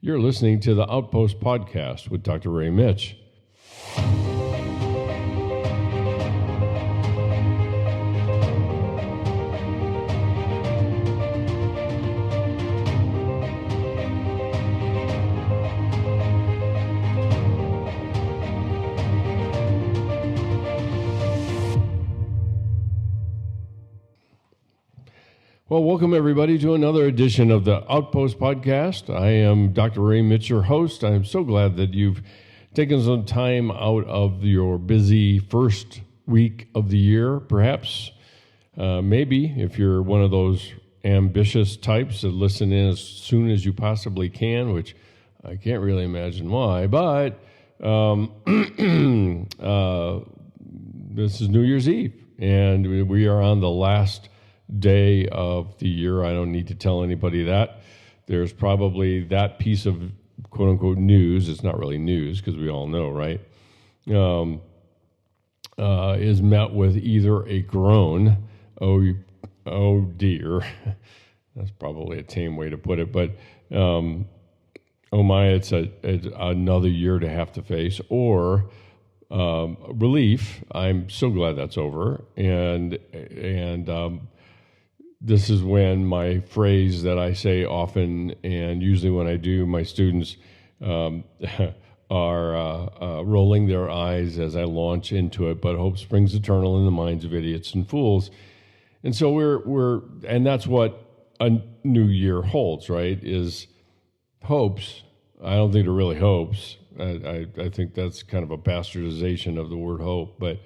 You're listening to the Outpost podcast with Dr. Ray Mitch. Well, welcome everybody to another edition of the Outpost podcast. I am Dr. Ray Mitch, your host. I am so glad that you've taken some time out of your busy first week of the year. Perhaps, maybe, if you're one of those ambitious types that listen in as soon as you possibly can, which I can't really imagine why, but this is New Year's Eve, and we are on the last day of the year. I don't need to tell anybody that. There's probably that piece of quote-unquote news, it's not really news because we all know, right, is met with either a groan, oh dear, that's probably a tame way to put it, but oh my, it's another year to have to face, or relief, I'm so glad that's over, and this is when my phrase that I say often, and usually when I do, my students are rolling their eyes as I launch into it, but hope springs eternal in the minds of idiots and fools. And so and that's what a new year holds, right, is hopes. I don't think they're really hopes. I think that's kind of a bastardization of the word hope, but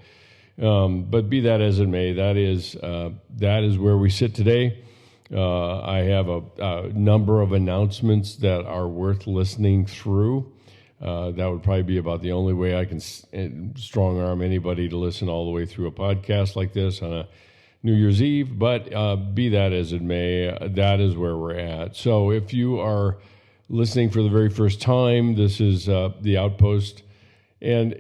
be that as it may, that is where we sit today. I have a number of announcements that are worth listening through. That would probably be about the only way I can strong arm anybody to listen all the way through a podcast like this on a New Year's Eve. But be that as it may, that is where we're at. So if you are listening for the very first time, this is the Outpost. And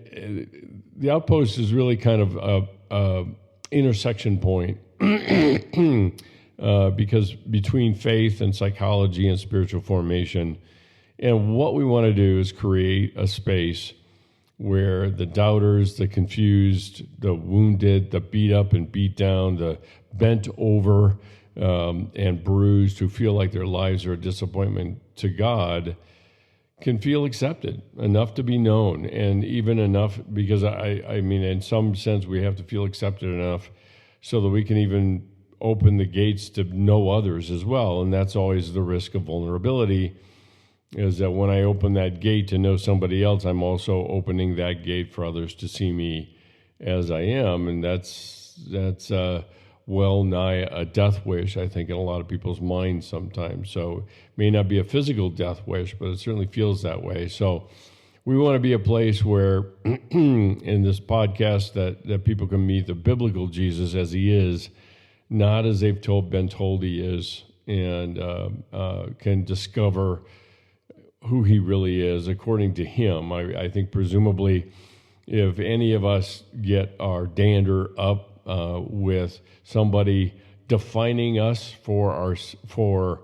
the Outpost is really kind of a intersection point because between faith and psychology and spiritual formation. And what we want to do is create a space where the doubters, the confused, the wounded, the beat up and beat down, the bent over and bruised who feel like their lives are a disappointment to God can feel accepted, enough to be known, and even enough, because I mean, in some sense, we have to feel accepted enough so that we can even open the gates to know others as well, and that's always the risk of vulnerability, is that when I open that gate to know somebody else, I'm also opening that gate for others to see me as I am, and that's well nigh a death wish, I think, in a lot of people's minds sometimes. So it may not be a physical death wish, but it certainly feels that way. So we want to be a place where in this podcast that people can meet the biblical Jesus as he is, not as they've been told he is, and can discover who he really is according to him. I think presumably if any of us get our dander up with somebody defining us for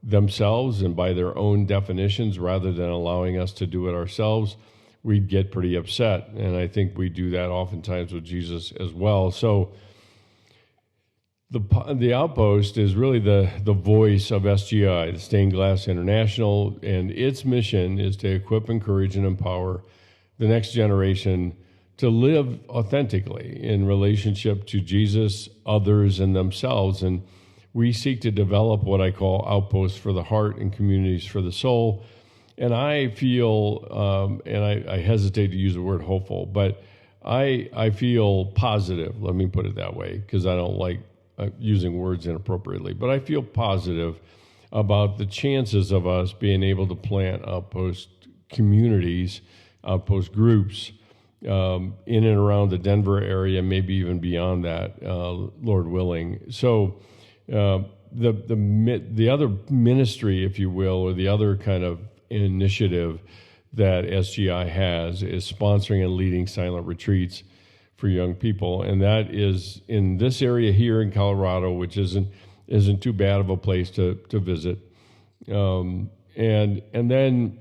themselves and by their own definitions rather than allowing us to do it ourselves, we'd get pretty upset. And I think we do that oftentimes with Jesus as well. So the Outpost is really the voice of SGI, the Stained Glass International, and its mission is to equip, encourage, and empower the next generation to live authentically in relationship to Jesus, others, and themselves. And we seek to develop what I call outposts for the heart and communities for the soul. And I feel, and I hesitate to use the word hopeful, but I feel positive, let me put it that way, because I don't like using words inappropriately, but I feel positive about the chances of us being able to plant outpost communities, outpost groups, in and around the Denver area, maybe even beyond that, Lord willing. So the other ministry, if you will, or the other kind of initiative that SGI has is sponsoring and leading silent retreats for young people, and that is in this area here in Colorado, which isn't too bad of a place to visit. And then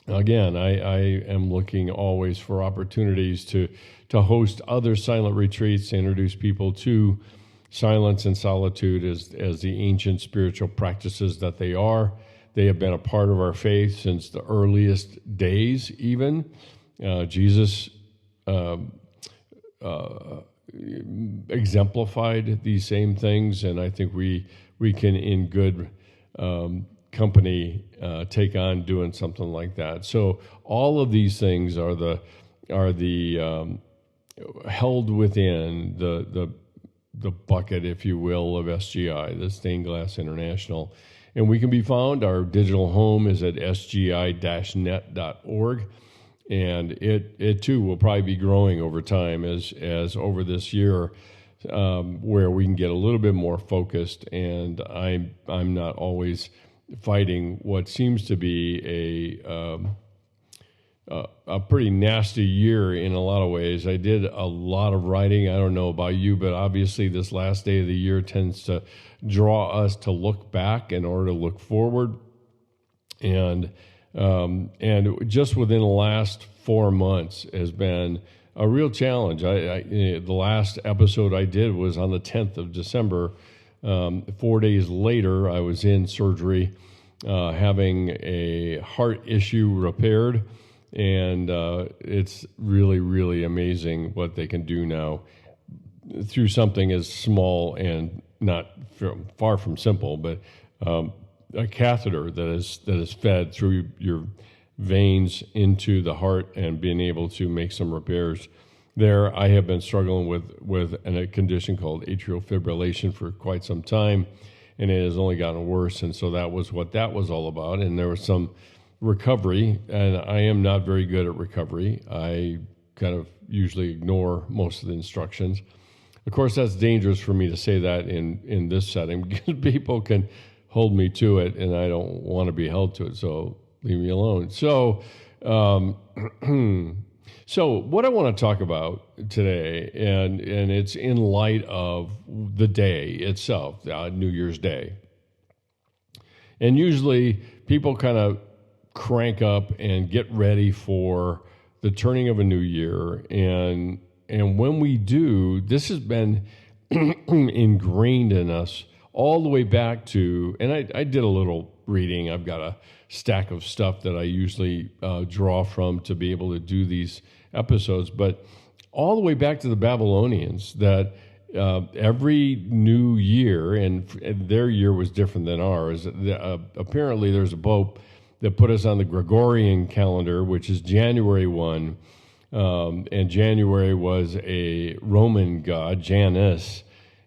again, I am looking always for opportunities to host other silent retreats, to introduce people to silence and solitude as the ancient spiritual practices that they are. They have been a part of our faith since the earliest days, even. Jesus exemplified these same things, and I think we can, in good company, take on doing something like that. So all of these things are the held within the bucket, if you will, of SGI, the Stained Glass International. And we can be found, our digital home is at sgi-net.org. And it too will probably be growing over time as over this year, where we can get a little bit more focused. And I'm not always fighting what seems to be a pretty nasty year in a lot of ways. I did a lot of writing. I don't know about you, but obviously this last day of the year tends to draw us to look back in order to look forward. And just within the last 4 months has been a real challenge. The last episode I did was on the 10th of December. 4 days later, I was in surgery, having a heart issue repaired. And it's really, really amazing what they can do now through something as small and not far from simple, but a catheter that is fed through your veins into the heart and being able to make some repairs there. I have been struggling with a condition called atrial fibrillation for quite some time, and it has only gotten worse. And so that was what that was all about. And there was some recovery, and I am not very good at recovery. I kind of usually ignore most of the instructions. Of course, that's dangerous for me to say that in this setting, because people can hold me to it, and I don't want to be held to it, so leave me alone. So so what I want to talk about today, and it's in light of the day itself, New Year's Day. And usually people kind of crank up and get ready for the turning of a new year. And when we do, this has been ingrained in us all the way back to, and I did a little reading. I've got a stack of stuff that I usually draw from to be able to do these episodes, but all the way back to the Babylonians, that every new year, and their year was different than ours. Apparently there's a pope that put us on the Gregorian calendar, which is January 1, and January was a Roman god, Janus,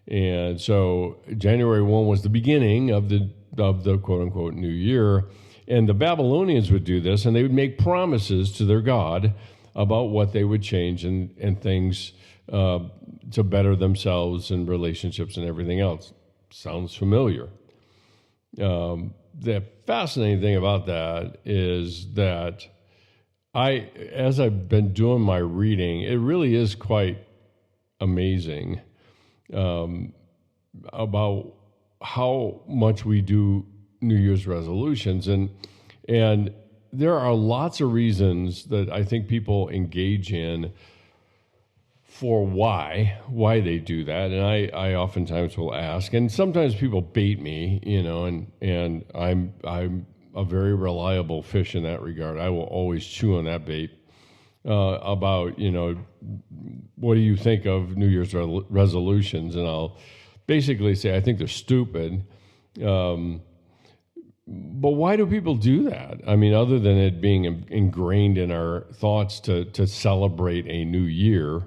and so January 1 was the beginning of the quote-unquote new year, and the Babylonians would do this, and they would make promises to their god about what they would change and things to better themselves and relationships and everything else. Sounds familiar. The fascinating thing about that is that as I've been doing my reading, it really is quite amazing about how much we do New Year's resolutions. And there are lots of reasons that I think people engage in for why they do that. And I oftentimes will ask, and sometimes people bait me, and I'm a very reliable fish in that regard. I will always chew on that bait about, what do you think of New Year's resolutions? And I'll basically say, I think they're stupid. But why do people do that? I mean, other than it being ingrained in our thoughts to celebrate a new year,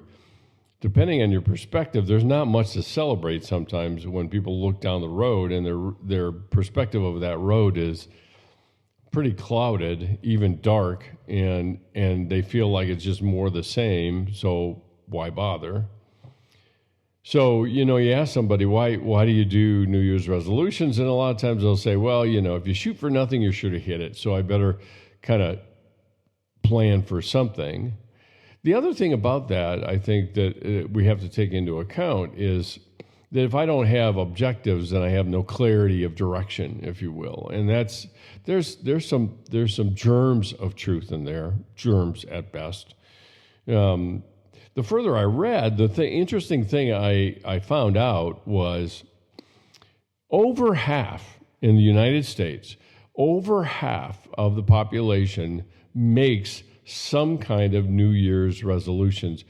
depending on your perspective, there's not much to celebrate sometimes when people look down the road and their perspective of that road is pretty clouded, even dark, and they feel like it's just more the same, so why bother? So, you ask somebody, why do you do New Year's resolutions? And a lot of times they'll say, well, if you shoot for nothing, you're sure to hit it. So I better kind of plan for something. The other thing about that, I think that we have to take into account is that if I don't have objectives, then I have no clarity of direction, if you will. And there's some germs of truth in there, germs at best. The further I read, the interesting thing I found out was over half in the United States, over half of the population makes some kind of New Year's resolutions.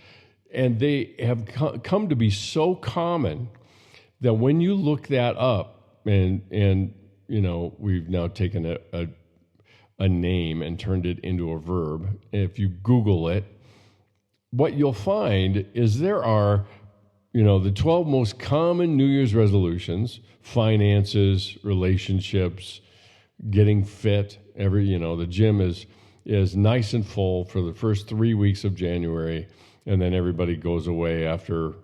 And they have come to be so common that when you look that up, and you know, we've now taken a name and turned it into a verb. If you Google it, what you'll find is there are, you know, the 12 most common New Year's resolutions: finances, relationships, getting fit. The gym is nice and full for the first 3 weeks of January, and then everybody goes away after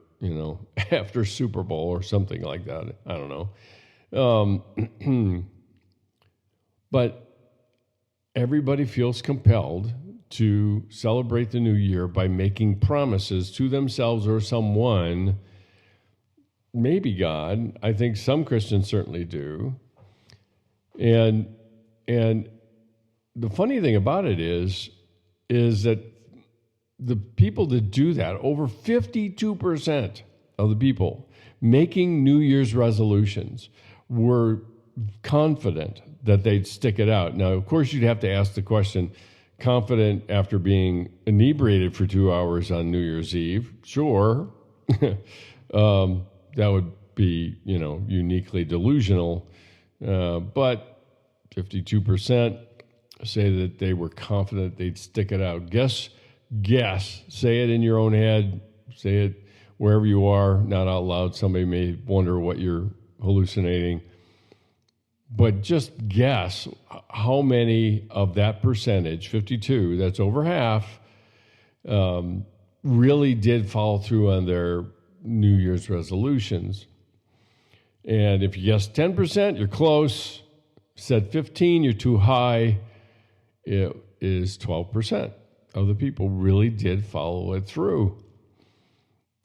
after Super Bowl or something like that. I don't know. But everybody feels compelled to celebrate the new year by making promises to themselves or someone, maybe God. I think some Christians certainly do. And the funny thing about it is that the people that do that, over 52% of the people making New Year's resolutions were confident that they'd stick it out. Now, of course, you'd have to ask the question, confident after being inebriated for 2 hours on New Year's Eve? Sure. That would be, uniquely delusional. But 52% say that they were confident they'd stick it out. Guess, say it in your own head, say it wherever you are, not out loud. Somebody may wonder what you're hallucinating. But just guess how many of that percentage, 52, that's over half, really did follow through on their New Year's resolutions. And if you guessed 10%, you're close. Said 15, you're too high. It is 12% of the people really did follow it through.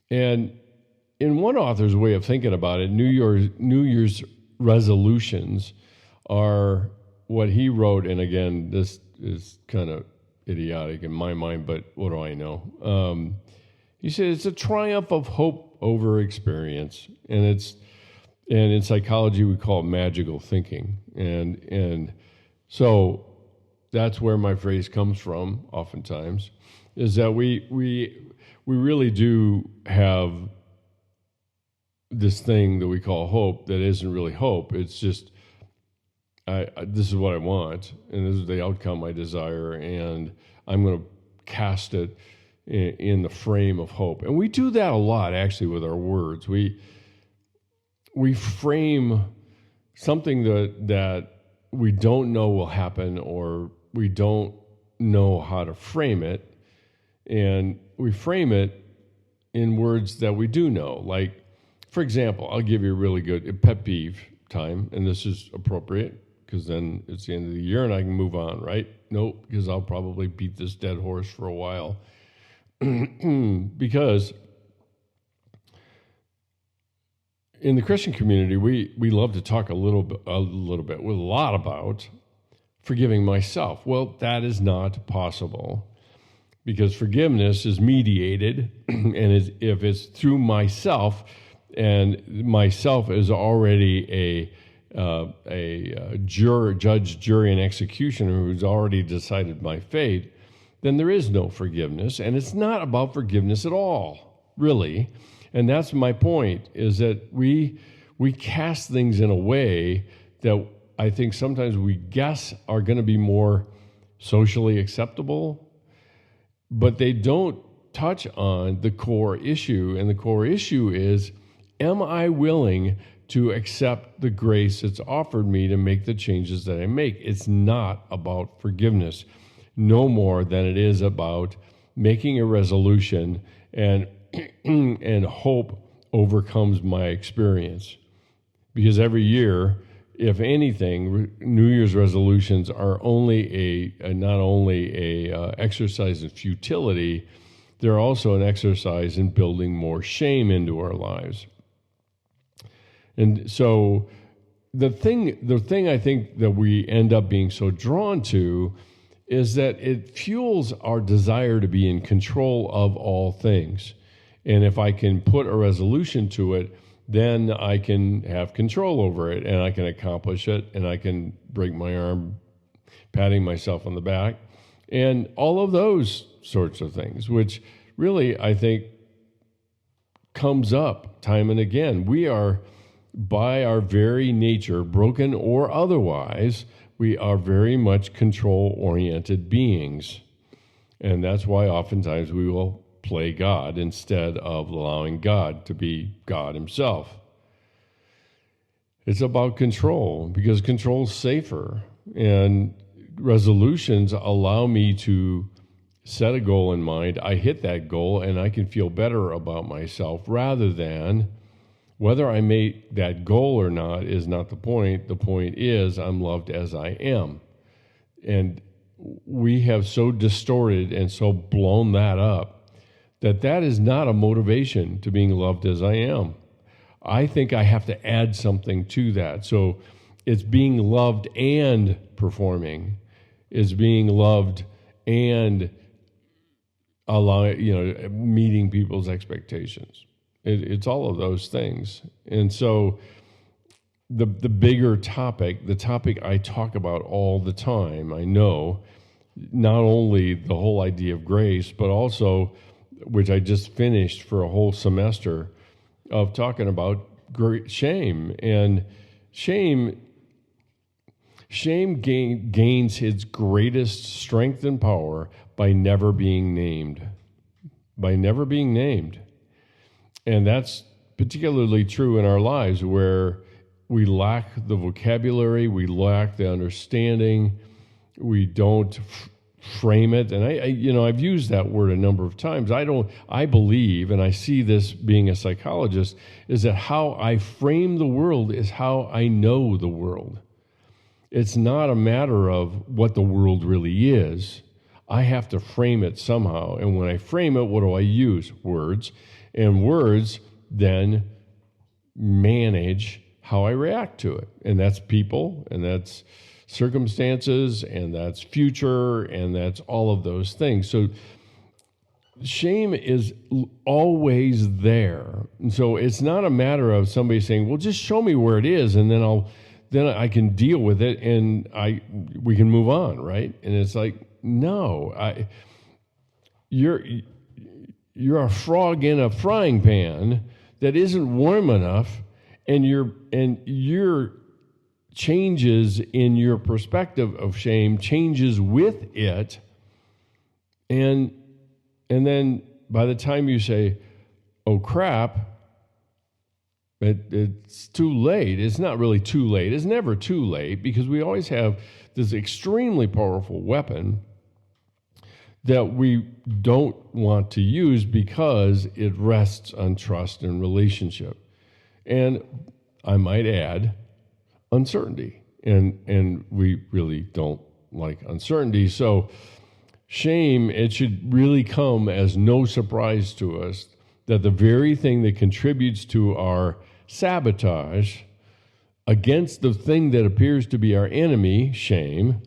And in one author's way of thinking about it, New Year's resolutions are what he wrote, and again, this is kind of idiotic in my mind, but what do I know? He said it's a triumph of hope over experience, and in psychology we call it magical thinking, and so that's where my phrase comes from. Oftentimes, is that we really do have this thing that we call hope that isn't really hope. It's just this is what I want, and this is the outcome I desire, and I'm going to cast it in the frame of hope. And we do that a lot, actually, with our words. We frame something that we don't know will happen, or we don't know how to frame it, and we frame it in words that we do know. Like, for example, I'll give you a really good pet peeve time, and this is appropriate because then it's the end of the year and I can move on, right? Nope, because I'll probably beat this dead horse for a while. Because in the Christian community, we love to talk a lot about forgiving myself. Well, that is not possible, because forgiveness is mediated, and if it's through myself, and myself is already a judge, jury, and executioner who's already decided my fate, then there is no forgiveness, and it's not about forgiveness at all, really. And that's my point, is that we cast things in a way that I think sometimes we guess are going to be more socially acceptable, but they don't touch on the core issue. And the core issue is, am I willing to accept the grace that's offered me to make the changes that I make? It's not about forgiveness, no more than it is about making a resolution and hope overcomes my experience. Because every year, if anything, New Year's resolutions are not only a exercise in futility, they're also an exercise in building more shame into our lives. And so the thing I think that we end up being so drawn to is that it fuels our desire to be in control of all things. And if I can put a resolution to it, then I can have control over it and I can accomplish it and I can break my arm patting myself on the back and all of those sorts of things, which really I think comes up time and again. We are, by our very nature, broken or otherwise, we are very much control-oriented beings. And that's why oftentimes we will play God instead of allowing God to be God himself. It's about control because control is safer. And resolutions allow me to set a goal in mind. I hit that goal and I can feel better about myself rather than whether I make that goal or not is not the point. The point is I'm loved as I am. And we have so distorted and so blown that up that is not a motivation to being loved as I am. I think I have to add something to that. So it's being loved and performing. It's being loved and meeting people's expectations. It's all of those things. And so the bigger topic, the topic I talk about all the time, I know, not only the whole idea of grace, but also, which I just finished for a whole semester of talking about shame. And shame gains its greatest strength and power by never being named. By never being named. And that's particularly true in our lives where we lack the vocabulary, we lack the understanding, we don't frame it. And I've used that word a number of times. I believe, and I see this being a psychologist, is that how I frame the world is how I know the world. It's not a matter of what the world really is. I have to frame it somehow. And when I frame it, what do I use? Words. And words then manage how I react to it. And that's people, and that's circumstances, and that's future, and that's all of those things. So shame is always there. And so it's not a matter of somebody saying, well, just show me where it is, and then I can deal with it, and we can move on, right? And it's like, no, you're a frog in a frying pan that isn't warm enough, and your changes in your perspective of shame changes with it, and then by the time you say, oh crap, it's too late. It's not really too late. It's never too late because we always have this extremely powerful weapon that we don't want to use because it rests on trust and relationship. And I might add, uncertainty. And we really don't like uncertainty. So shame, it should really come as no surprise to us that the very thing that contributes to our sabotage against the thing that appears to be our enemy, shame,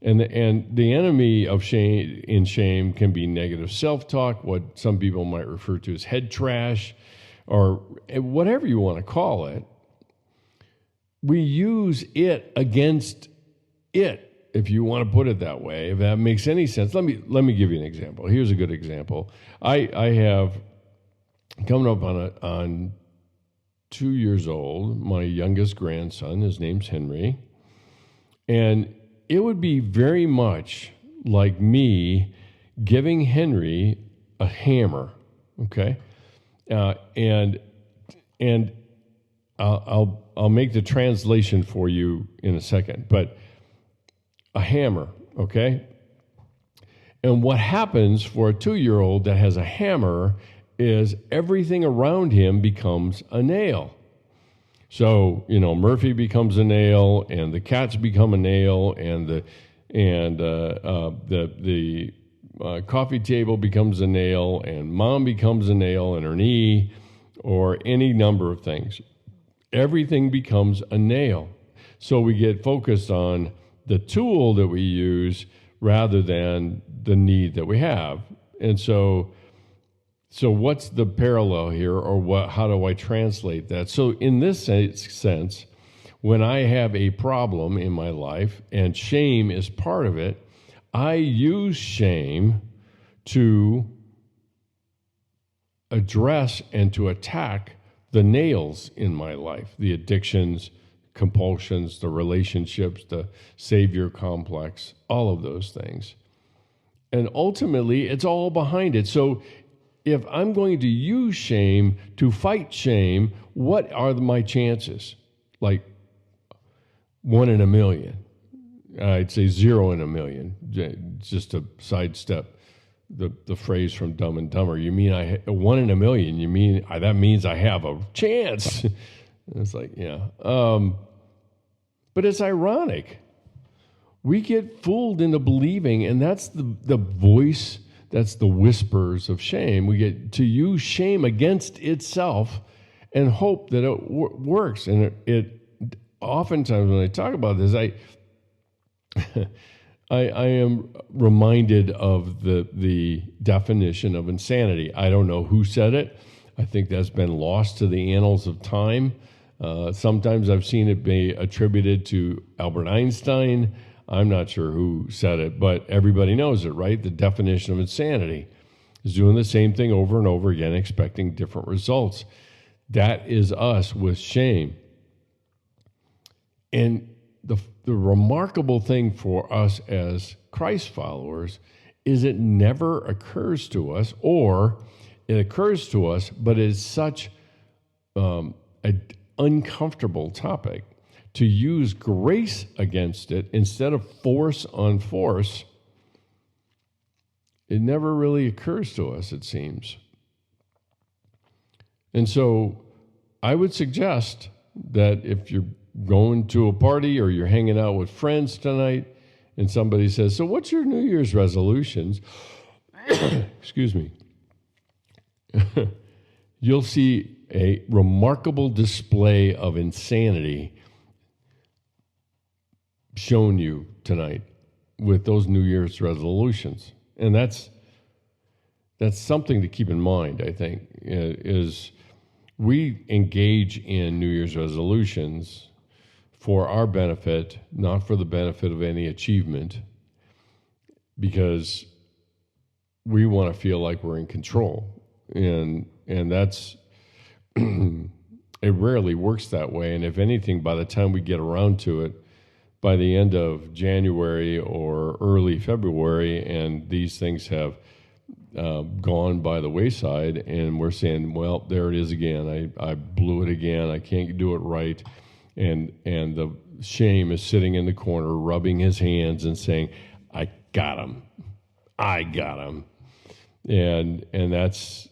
and the enemy of shame can be negative self-talk, what some people might refer to as head trash, or whatever you want to call it. We use it against it, if you want to put it that way, if that makes any sense. Let me give you an example. Here's a good example. I have coming up on 2 years old, my youngest grandson. His name's Henry, and it would be very much like me giving Henry a hammer, okay? And I'll make the translation for you in a second, but a hammer, okay? And what happens for a 2-year-old that has a hammer is everything around him becomes a nail. So, Murphy becomes a nail, and the cats become a nail, and the coffee table becomes a nail, and mom becomes a nail in her knee, or any number of things. everything becomes a nail. So we get focused on the tool that we use rather than the need that we have. And so what's the parallel here, or how do I translate that? So in this sense, when I have a problem in my life and shame is part of it, I use shame to address and to attack the nails in my life, the addictions, compulsions, the relationships, the savior complex, all of those things. And ultimately, it's all behind it. So if I'm going to use shame to fight shame, what are my chances? Like 1 in a million. I'd say 0 in a million, just to sidestep the phrase from Dumb and Dumber. You mean 1 in a million? You mean that means I have a chance? It's like, yeah. But it's ironic. We get fooled into believing, and that's the voice, that's the whispers of shame. We get to use shame against itself and hope that it works. And it oftentimes when I talk about this, I am reminded of the definition of insanity. I don't know who said it. I think that's been lost to the annals of time. Sometimes I've seen it be attributed to Albert Einstein. I'm not sure who said it, but everybody knows it, right? The definition of insanity is doing the same thing over and over again, expecting different results. That is us with shame. And the remarkable thing for us as Christ followers is it never occurs to us, or it occurs to us, but it's such an uncomfortable topic to use grace against it instead of force on force. It never really occurs to us, it seems. And so I would suggest that if you're going to a party or you're hanging out with friends tonight and somebody says, "So what's your New Year's resolutions?" Excuse me. You'll see a remarkable display of insanity shown you tonight with those New Year's resolutions. And that's something to keep in mind, I think, is we engage in New Year's resolutions for our benefit, not for the benefit of any achievement, because we want to feel like we're in control. And that's, it rarely works that way. And if anything, by the time we get around to it, by the end of January or early February, and these things have gone by the wayside, and we're saying, well, there it is again. I blew it again. I can't do it right. And the shame is sitting in the corner, rubbing his hands and saying, I got him. And that's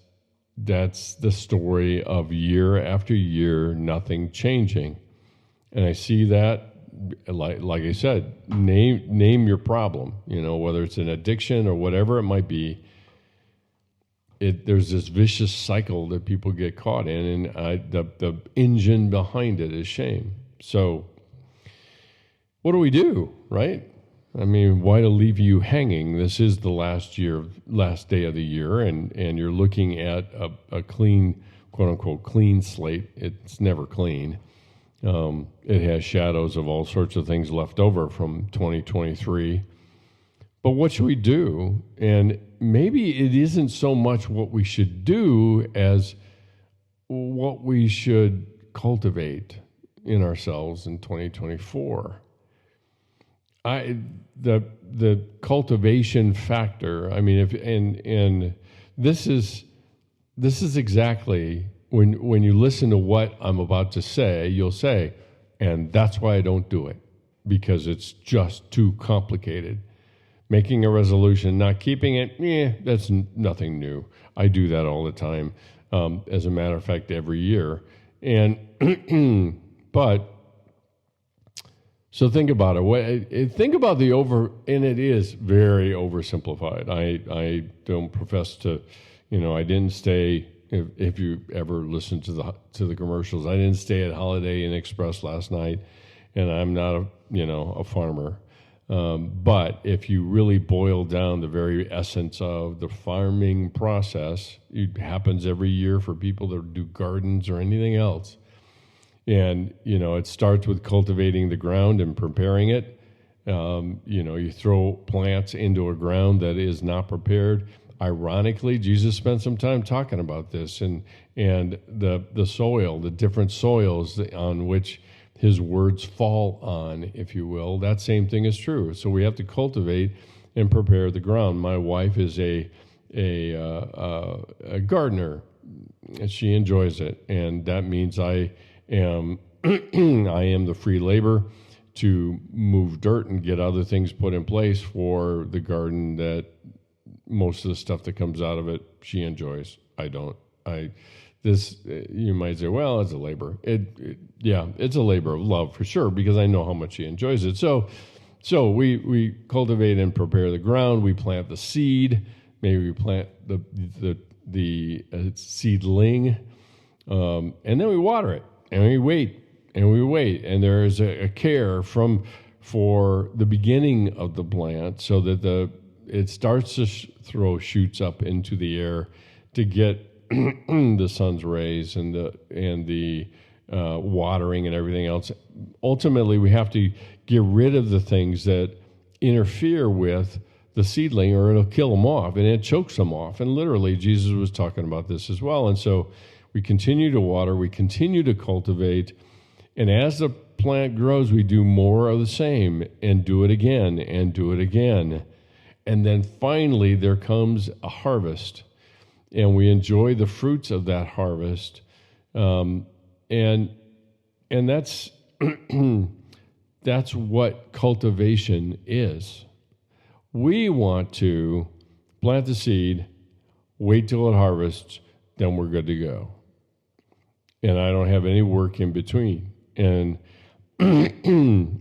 the story of year after year, nothing changing. And I see that, like I said, name your problem, whether it's an addiction or whatever it might be. There's this vicious cycle that people get caught in, and the engine behind it is shame. So what do we do, right? I mean, why to leave you hanging? This is the last day of the year, and you're looking at a clean, quote-unquote, clean slate. It's never clean. It has shadows of all sorts of things left over from 2023. But what should we do? And maybe it isn't so much what we should do as what we should cultivate in ourselves in 2024. The cultivation factor. I mean, and this is exactly when you listen to what I'm about to say, you'll say, and that's why I don't do it, because it's just too complicated. Making a resolution, not keeping it, that's nothing new. I do that all the time. As a matter of fact, every year. And but so think about it. Think about and it is very oversimplified. I don't profess to, I didn't stay if you ever listen to the commercials. I didn't stay at Holiday Inn Express last night, and I'm not a farmer. But if you really boil down the very essence of the farming process, it happens every year for people that do gardens or anything else. And, it starts with cultivating the ground and preparing it. You throw plants into a ground that is not prepared. Ironically, Jesus spent some time talking about this and the soil, the different soils on which his words fall on, if you will. That same thing is true. So we have to cultivate and prepare the ground. My wife is a gardener, and she enjoys it, and that means I am the free labor to move dirt and get other things put in place for the garden that most of the stuff that comes out of it she enjoys. I don't. You might say, well, it's a labor. It's a labor of love for sure, because I know how much she enjoys it. So we cultivate and prepare the ground. We plant the seed. Maybe we plant the seedling, and then we water it, and we wait, and there is a care for the beginning of the plant, so that it starts to throw shoots up into the air to get the sun's rays and the watering and everything else. Ultimately, we have to get rid of the things that interfere with the seedling, or it'll kill them off, and it chokes them off. And literally, Jesus was talking about this as well. And so we continue to water, we continue to cultivate, and as the plant grows, we do more of the same, and do it again, and do it again. And then finally, there comes a harvest, and we enjoy the fruits of that harvest. And that's that's what cultivation is. We want to plant the seed, wait till it harvests, then we're good to go. And I don't have any work in between. And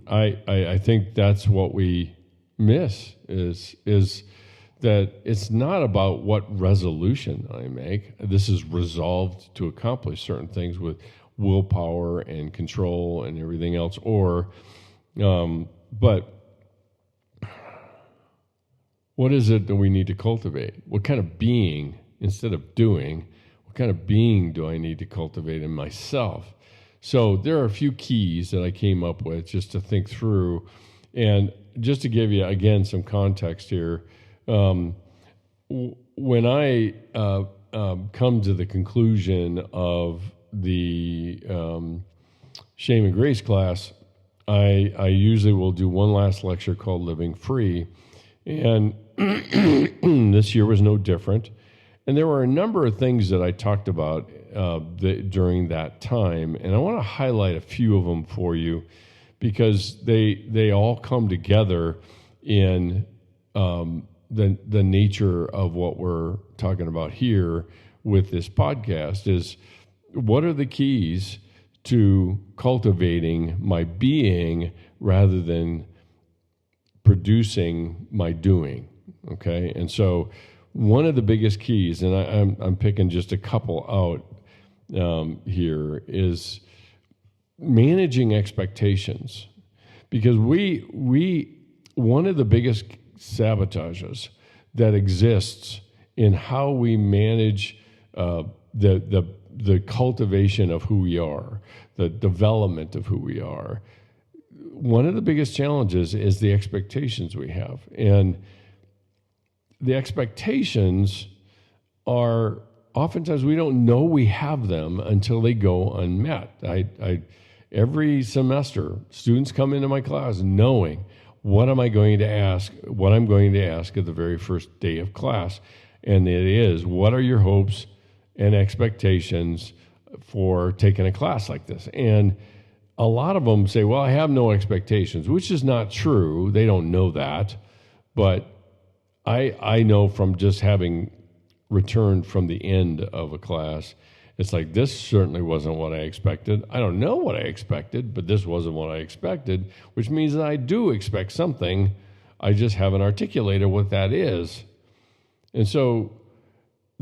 I think that's what we miss is that it's not about what resolution I make. This is resolved to accomplish certain things with willpower and control and everything else. But what is it that we need to cultivate? What kind of being, instead of doing, what kind of being do I need to cultivate in myself? So there are a few keys that I came up with just to think through. And just to give you, again, some context here, when I come to the conclusion of the Shame and Grace class, I usually will do one last lecture called Living Free. And this year was no different. And there were a number of things that I talked about during that time. And I want to highlight a few of them for you, because they all come together in the nature of what we're talking about here with this podcast. Is what are the keys to cultivating my being rather than producing my doing? Okay, and so one of the biggest keys, and I'm picking just a couple out here, is managing expectations, because one of the biggest sabotages that exists in how we manage the cultivation of who we are, the development of who we are. One of the biggest challenges is the expectations we have, and the expectations are oftentimes we don't know we have them until they go unmet. Every semester, students come into my class knowing what I'm going to ask at the very first day of class. And it is, what are your hopes and expectations for taking a class like this? And a lot of them say, well, I have no expectations, which is not true. They don't know that. But I know from just having returned from the end of a class, it's like, this certainly wasn't what I expected. I don't know what I expected, but this wasn't what I expected, which means that I do expect something. I just haven't articulated what that is. And so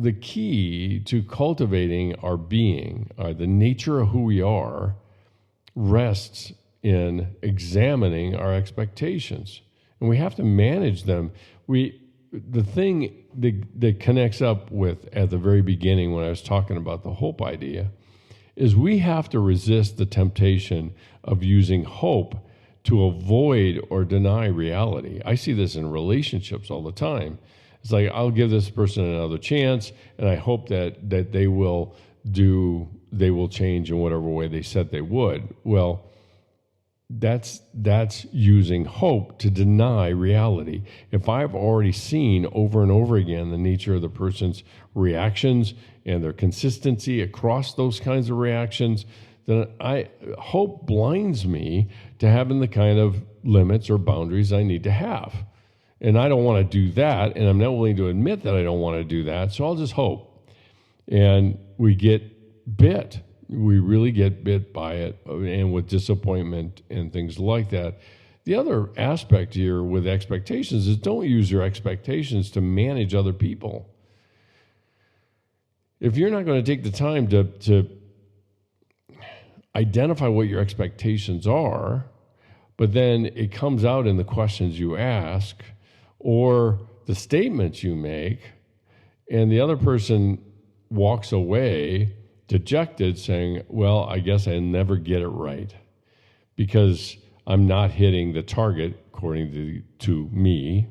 the key to cultivating our being, the nature of who we are, rests in examining our expectations. And we have to manage them. The thing that connects up with at the very beginning when I was talking about the hope idea is we have to resist the temptation of using hope to avoid or deny reality. I see this in relationships all the time. It's like, I'll give this person another chance, and I hope that they will change in whatever way they said they would. Well, that's using hope to deny reality. If I've already seen over and over again the nature of the person's reactions and their consistency across those kinds of reactions, then hope blinds me to having the kind of limits or boundaries I need to have. And I don't want to do that, and I'm not willing to admit that I don't want to do that, so I'll just hope. And we get bit. We really get bit by it, and with disappointment and things like that. The other aspect here with expectations is don't use your expectations to manage other people. If you're not going to take the time to identify what your expectations are, but then it comes out in the questions you ask or the statements you make, and the other person walks away dejected, saying, well, I guess I never get it right because I'm not hitting the target according to me.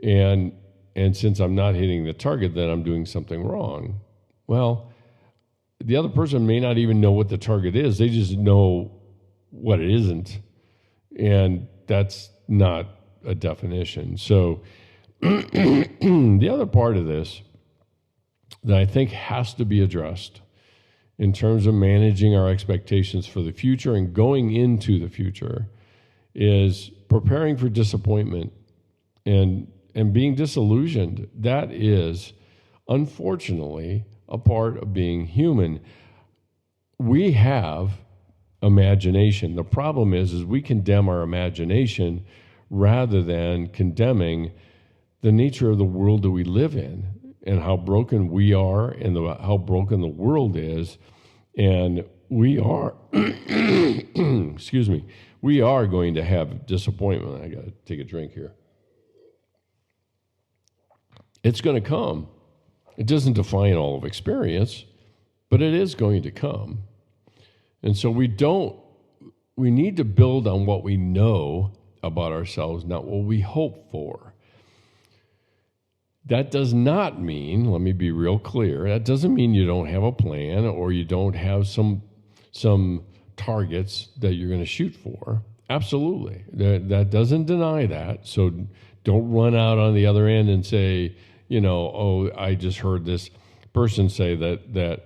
And since I'm not hitting the target, then I'm doing something wrong. Well, the other person may not even know what the target is. They just know what it isn't. And that's not a definition. So the other part of this that I think has to be addressed in terms of managing our expectations for the future and going into the future is preparing for disappointment and being disillusioned. That is, unfortunately, a part of being human. We have imagination. The problem is we condemn our imagination rather than condemning the nature of the world that we live in and how broken we are and how broken the world is. And we are, excuse me, we are going to have disappointment. I got to take a drink here. It's going to come. It doesn't define all of experience, but it is going to come. And so we need to build on what we know about ourselves, not what we hope for. That does not mean, let me be real clear, that doesn't mean you don't have a plan or you don't have some targets that you're going to shoot for. Absolutely. That doesn't deny that. So don't run out on the other end and say, I just heard this person say that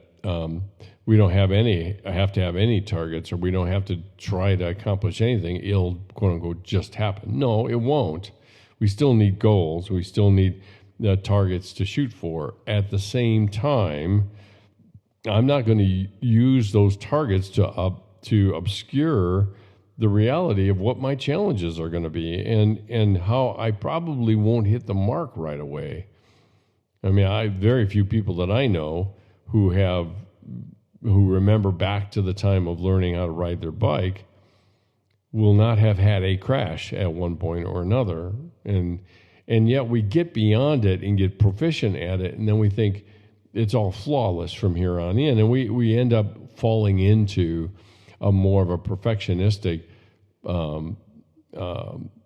we don't have to have any targets, or we don't have to try to accomplish anything. It'll, quote unquote, just happen. No, it won't. We still need goals. We still need targets to shoot for. At the same time, I'm not going to use those targets to obscure the reality of what my challenges are going to be and how I probably won't hit the mark right away. I mean, very few people that I know who remember back to the time of learning how to ride their bike will not have had a crash at one point or another. And yet we get beyond it and get proficient at it, and then we think it's all flawless from here on in. And we end up falling into a more of a perfectionistic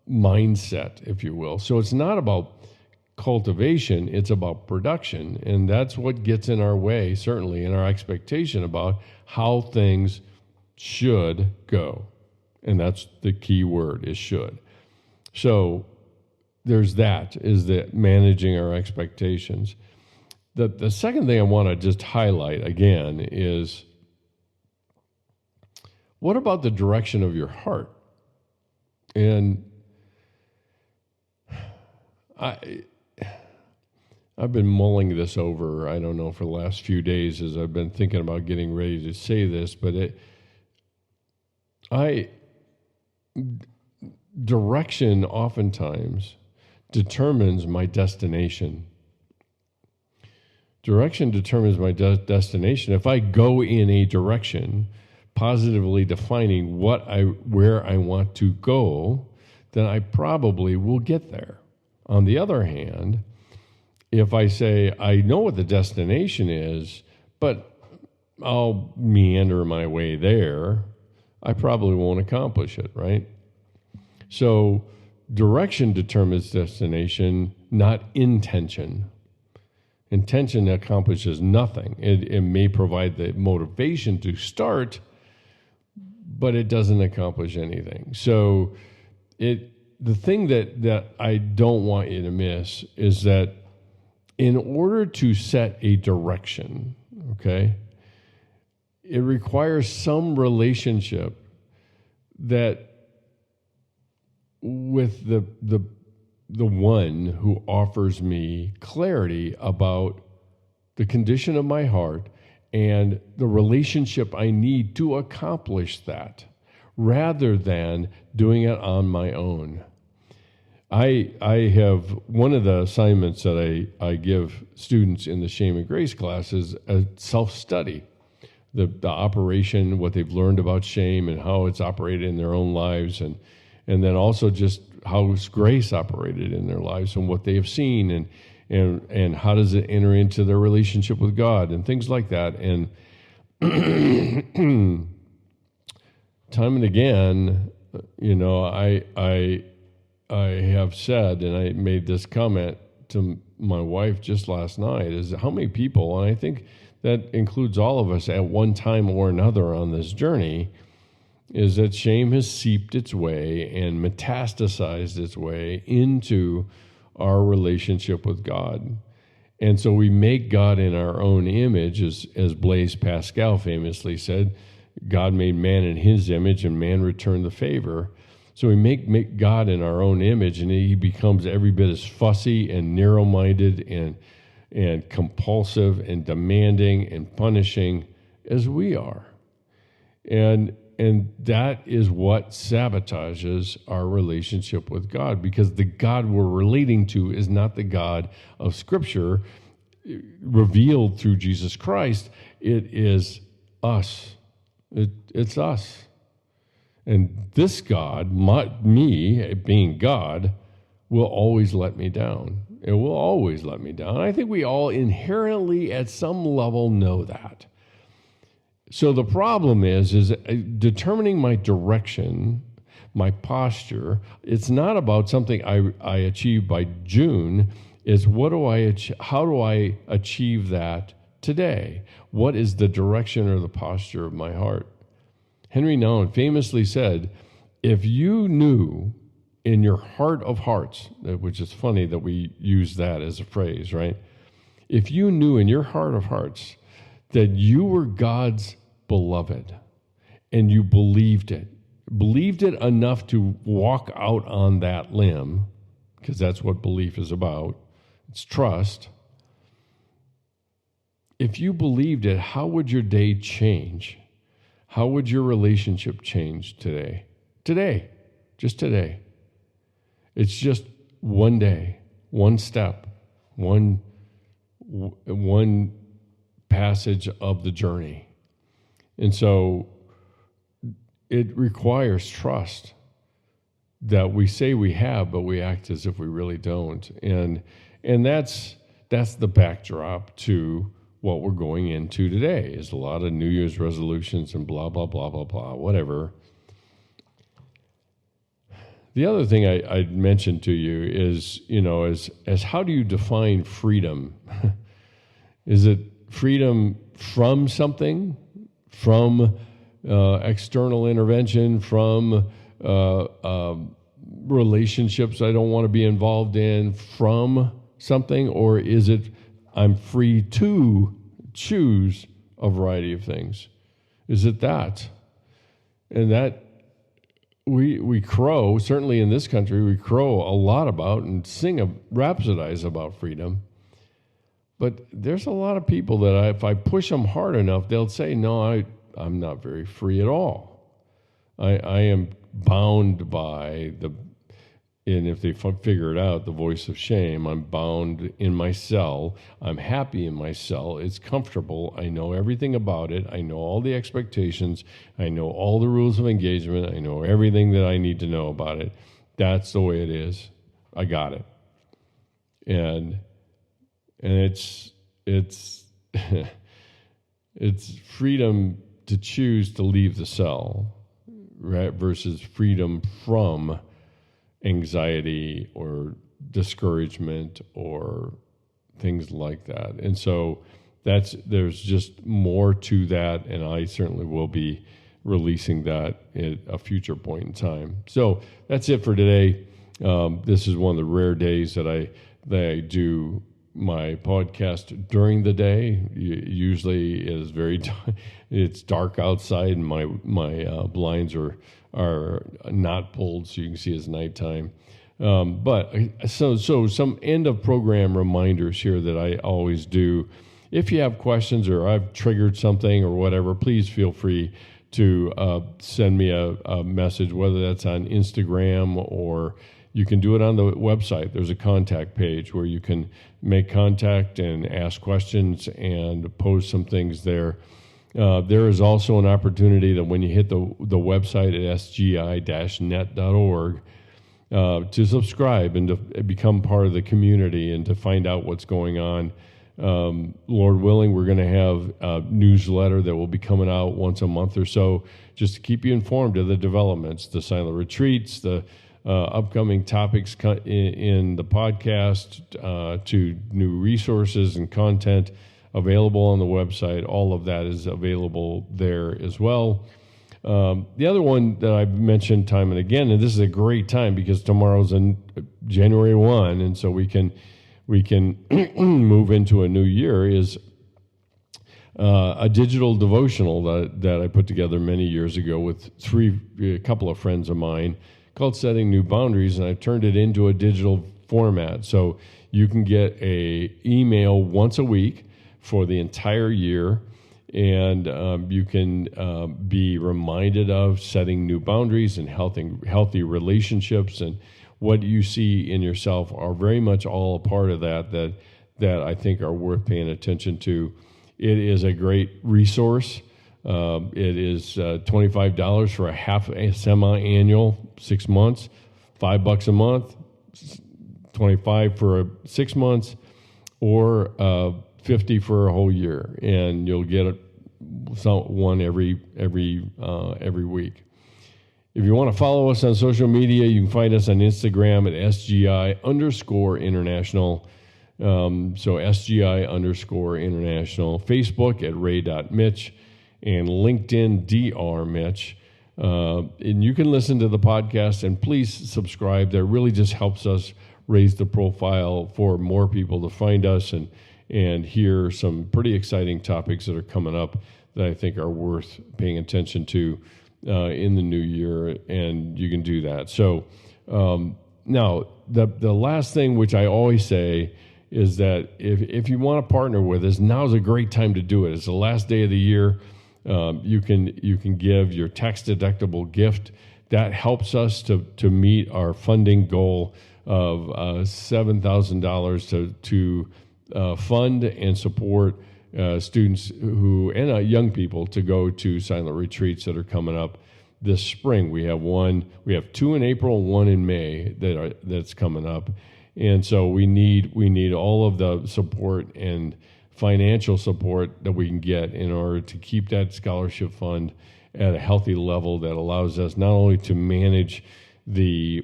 mindset, if you will. So it's not about cultivation, it's about production. And that's what gets in our way, certainly, in our expectation about how things should go. And that's the key word, is should. So there's that managing our expectations. The second thing I want to just highlight again is, what about the direction of your heart? And I've been mulling this over, I don't know, for the last few days as I've been thinking about getting ready to say this, but direction oftentimes determines my destination. Direction determines my destination. If I go in a direction, positively defining where I want to go, then I probably will get there. On the other hand, if I say I know what the destination is, but I'll meander my way there, I probably won't accomplish it, right? So direction determines destination, not intention. Intention accomplishes nothing. It may provide the motivation to start, but it doesn't accomplish anything. So the thing that I don't want you to miss is that in order to set a direction, okay, it requires some relationship that with the one who offers me clarity about the condition of my heart and the relationship I need to accomplish that, rather than doing it on my own. I have one of the assignments that I give students in the Shame and Grace class is a self-study, the operation, what they've learned about shame and how it's operated in their own lives, and then also just how has grace operated in their lives and what they have seen, and how does it enter into their relationship with God and things like that. And time and again, I have said, and I made this comment to my wife just last night, is how many people, and I think that includes all of us at one time or another on this journey, is that shame has seeped its way and metastasized its way into our relationship with God. And so we make God in our own image, as Blaise Pascal famously said, God made man in his image and man returned the favor. So we make God in our own image, and he becomes every bit as fussy and narrow-minded and compulsive and demanding and punishing as we are. And that is what sabotages our relationship with God, because the God we're relating to is not the God of Scripture revealed through Jesus Christ. It is us. It's us. And this God, me being God, will always let me down. It will always let me down. I think we all inherently at some level know that. So the problem is determining my direction, my posture. It's not about something I achieve by June. It's how do I achieve that today? What is the direction or the posture of my heart? Henry Nouwen famously said, if you knew in your heart of hearts, which is funny that we use that as a phrase, right? If you knew in your heart of hearts that you were God's beloved and you believed it enough to walk out on that limb, because that's what belief is about, it's trust. If you believed it, how would your day change? How would your relationship change today? Today, just today. It's just one day, one step, one passage of the journey. And so it requires trust that we say we have, but we act as if we really don't. And that's the backdrop to what we're going into today, is a lot of New Year's resolutions and blah, blah, blah, blah, blah, whatever. The other thing I'd mention to you is, as how do you define freedom? Is it freedom from something, from external intervention, from relationships I don't want to be involved in, from something, or is it I'm free to choose a variety of things? Is it that? And that we crow, certainly in this country, we crow a lot about and rhapsodize about freedom. But there's a lot of people that if I push them hard enough, they'll say, no, I'm not very free at all. I am bound by and if they figure it out, the voice of shame, I'm bound in my cell. I'm happy in my cell. It's comfortable. I know everything about it. I know all the expectations. I know all the rules of engagement. I know everything that I need to know about it. That's the way it is. I got it. And it's it's freedom to choose to leave the cell, right? Versus freedom from anxiety or discouragement or things like that. And so there's just more to that, and I certainly will be releasing that at a future point in time. So that's it for today. This is one of the rare days that I do my podcast during the day. Usually it is it's dark outside, and my blinds are not pulled, so you can see it's nighttime. But some end of program reminders here that I always do. If you have questions or I've triggered something or whatever, please feel free to send me a message, whether that's on Instagram or you can do it on the website. There's a contact page where you can make contact and ask questions and post some things there. There is also an opportunity that when you hit the website at sgi-net.org to subscribe and to become part of the community and to find out what's going on. Lord willing, we're going to have a newsletter that will be coming out once a month or so, just to keep you informed of the developments, the silent retreats, the upcoming topics in the podcast, to new resources and content available on the website. All of that is available there as well. The other one that I've mentioned time and again, and this is a great time because tomorrow's January 1, and so we can move into a new year, is a digital devotional that I put together many years ago with a couple of friends of mine, called Setting New Boundaries, and I've turned it into a digital format. So you can get a email once a week for the entire year, and you can be reminded of setting new boundaries and healthy relationships, and what you see in yourself are very much all a part of that I think are worth paying attention to. It is a great resource. It is $25 for a semi-annual, 6 months, $5 a month, $25 for 6 months, or $50 for a whole year, and you'll get one every week. If you want to follow us on social media, you can find us on Instagram at SGI_international. So SGI_international. Facebook at ray.mitch, and LinkedIn drmitch. And you can listen to the podcast, and please subscribe. That really just helps us raise the profile for more people to find us and hear some pretty exciting topics that are coming up that I think are worth paying attention to in the new year, and you can do that. So now, the last thing, which I always say, is that if you want to partner with us, now's a great time to do it. It's the last day of the year. You can give your tax-deductible gift. That helps us to meet our funding goal of $7,000 to fund and support students and young people to go to silent retreats that are coming up this spring. We have two in April, one in May that's coming up, and so we need all of the support and financial support that we can get in order to keep that scholarship fund at a healthy level that allows us not only to manage the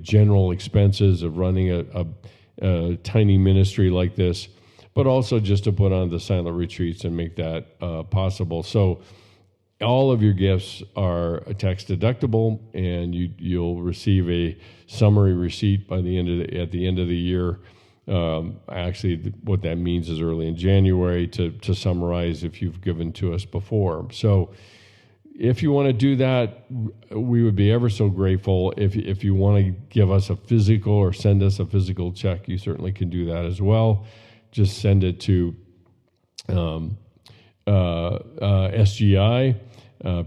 general expenses of running a tiny ministry like this, but also just to put on the silent retreats and make that possible. So all of your gifts are tax deductible, and you'll receive a summary receipt at the end of the year. Actually, what that means is early in January to summarize if you've given to us before. So if you want to do that, we would be ever so grateful. If you want to give us a physical or send us a physical check, you certainly can do that as well. Just send it to SGI,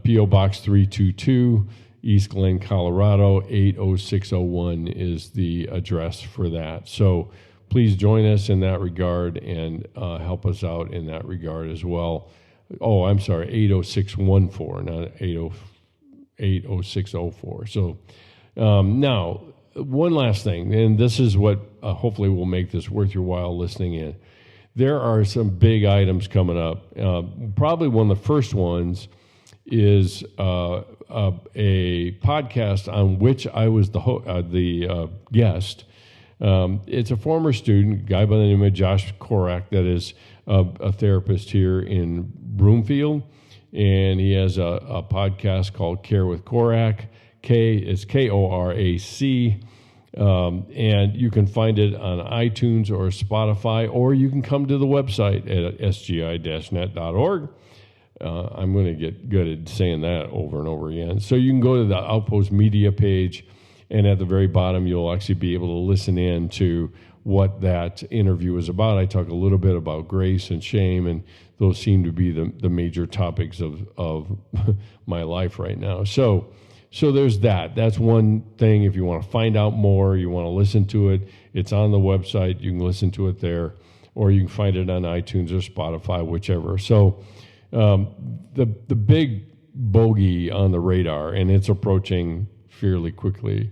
P.O. Box 322, East Glen, Colorado. 80601 is the address for that. So please join us in that regard and help us out in that regard as well. Oh, I'm sorry, 80614, not 80604. So now, one last thing, and this is what hopefully will make this worth your while listening in. There are some big items coming up. Probably one of the first ones is a podcast on which I was the guest. It's a former student, a guy by the name of Josh Korak, that is a therapist here in Broomfield, and he has a podcast called Care with Korak. It's Korac, and you can find it on iTunes or Spotify, or you can come to the website at sgi-net.org. I'm going to get good at saying that over and over again. So you can go to the Outpost media page, and at the very bottom, you'll actually be able to listen in to what that interview is about. I talk a little bit about grace and shame, and those seem to be the major topics of my life right now. So there's that. That's one thing. If you want to find out more, you want to listen to it, it's on the website. You can listen to it there, or you can find it on iTunes or Spotify, whichever. So the big bogey on the radar, and it's approaching fairly quickly,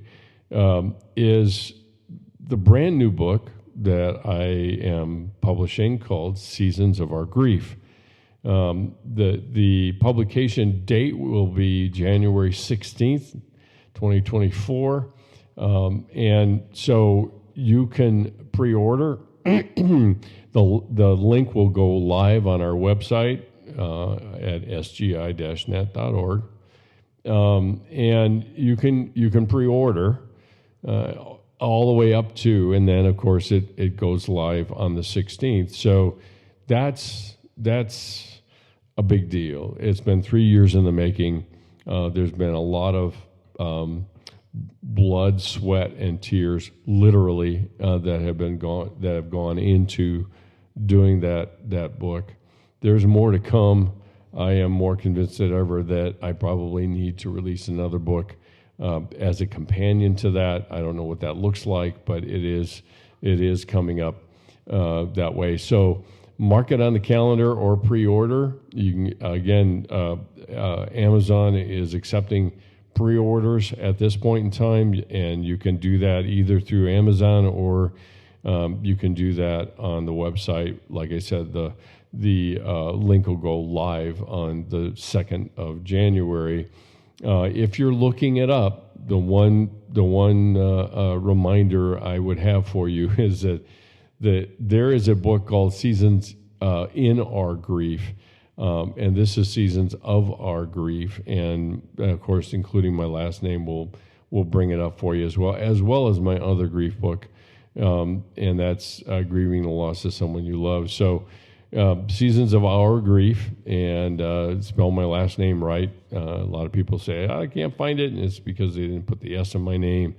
is the brand new book that I am publishing called Seasons of Our Grief. The publication date will be January 16th, 2024. And so you can pre-order. The link will go live on our website at sgi-net.org. And you can pre-order all the way up to, and then of course it goes live on the 16th. So that's a big deal. It's been 3 years in the making. There's been a lot of blood, sweat, and tears, literally, that have gone into doing that book. There's more to come. I am more convinced than ever that I probably need to release another book as a companion to that. I don't know what that looks like, but it is coming up that way. So mark it on the calendar or pre-order. You can, again, Amazon is accepting pre-orders at this point in time, and you can do that either through Amazon or you can do that on the website. Like I said, the link will go live on the 2nd of January. If you're looking it up, the one reminder I would have for you is that there is a book called Seasons in Our Grief, and this is Seasons of Our Grief, and of course, including my last name, will bring it up for you as well as my other grief book, and that's Grieving the Loss of Someone You Love. So Seasons of Our Grief, and spell my last name right. A lot of people say, I can't find it, and it's because they didn't put the S in my name.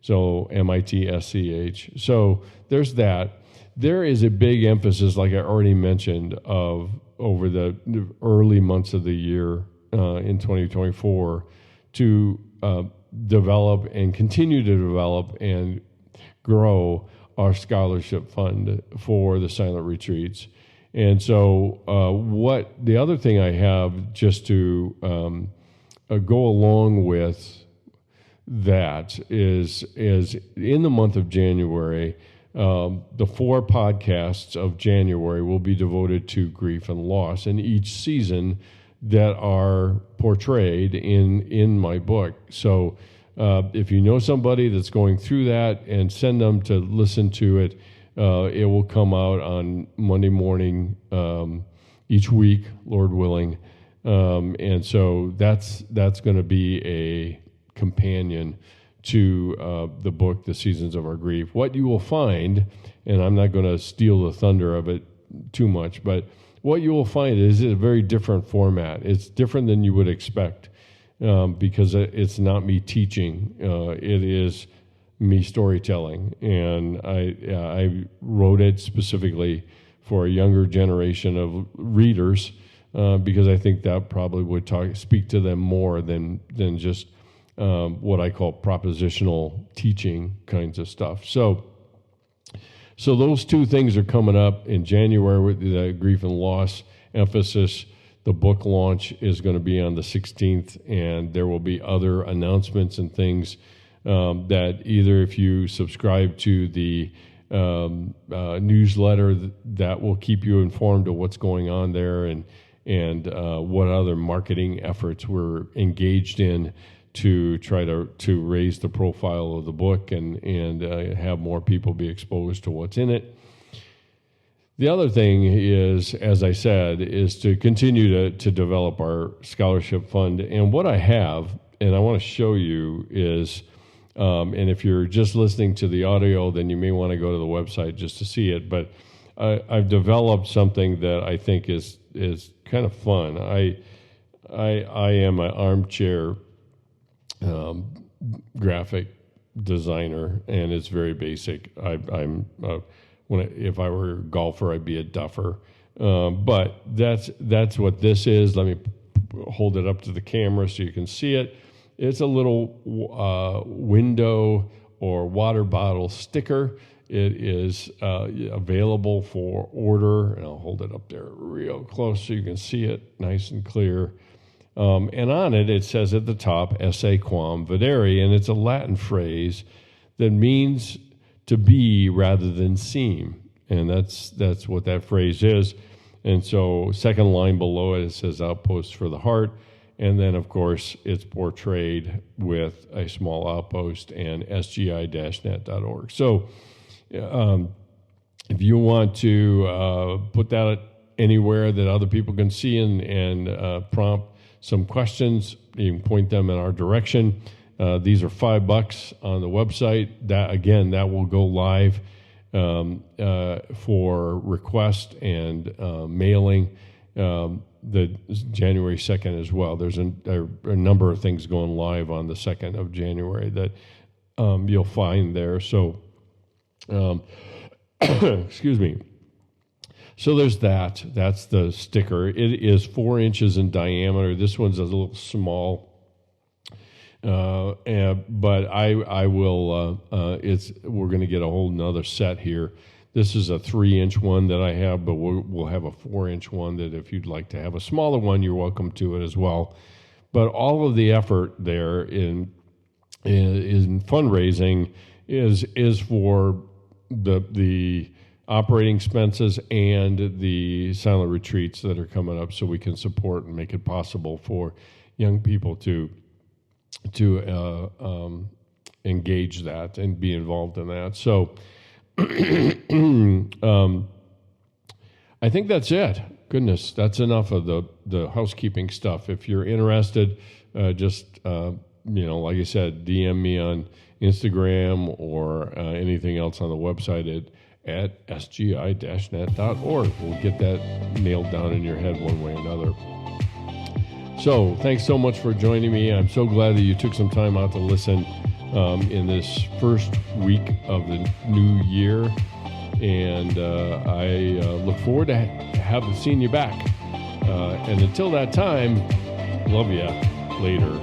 So Mitsch. So there's that. There is a big emphasis, like I already mentioned, of over the early months of the year in 2024 to develop and continue to develop and grow our scholarship fund for the silent retreats. And so what the other thing I have just to go along with that is in the month of January, the 4 podcasts of January will be devoted to grief and loss in each season that are portrayed in my book. So if you know somebody that's going through that, and send them to listen to it. It will come out on Monday morning each week, Lord willing. And so that's going to be a companion to the book, The Seasons of Our Grief. What you will find, and I'm not going to steal the thunder of it too much, but what you will find is a very different format. It's different than you would expect because it's not me teaching. It is me storytelling, and I wrote it specifically for a younger generation of readers because I think that probably would speak to them more than just what I call propositional teaching kinds of stuff. So those two things are coming up in January with the grief and loss emphasis. The book launch is going to be on the 16th, and there will be other announcements and things that either if you subscribe to the newsletter, that will keep you informed of what's going on there and what other marketing efforts we're engaged in to try to raise the profile of the book and have more people be exposed to what's in it. The other thing is, as I said, is to continue to develop our scholarship fund. And what I have, and I want to show you, is, and if you're just listening to the audio, then you may want to go to the website just to see it. But I've developed something that I think is kind of fun. I am an armchair graphic designer, and it's very basic. If I were a golfer, I'd be a duffer. But that's what this is. Let me hold it up to the camera so you can see it. It's a little window or water bottle sticker. It is available for order, and I'll hold it up there real close so you can see it nice and clear. And on it says at the top, esse quam videre, and it's a Latin phrase that means to be rather than seem. And that's what that phrase is. And so second line below it says Outpost for the heart. And then, of course, it's portrayed with a small outpost and sgi-net.org. So if you want to put that anywhere that other people can see and prompt some questions, you can point them in our direction. These are $5 on the website. That will go live for request and mailing the January 2nd as well. There's a number of things going live on the 2nd of January that you'll find there. So, excuse me. So there's that. That's the sticker. It is 4 inches in diameter. This one's a little small. But I will. We're going to get a whole nother set here. This is a 3-inch one that I have, but we'll have a 4-inch one that if you'd like to have a smaller one, you're welcome to it as well. But all of the effort there in fundraising is for the operating expenses and the silent retreats that are coming up, so we can support and make it possible for young people to engage that and be involved in that. So I think that's it. Goodness, that's enough of the housekeeping stuff. If you're interested, just like I said, DM me on Instagram or anything else on the website at sgi-net.org. We'll get that nailed down in your head one way or another. So thanks so much for joining me. I'm so glad that you took some time out to listen in this first week of the new year. And I look forward to seeing you back. And until that time, love ya. Later.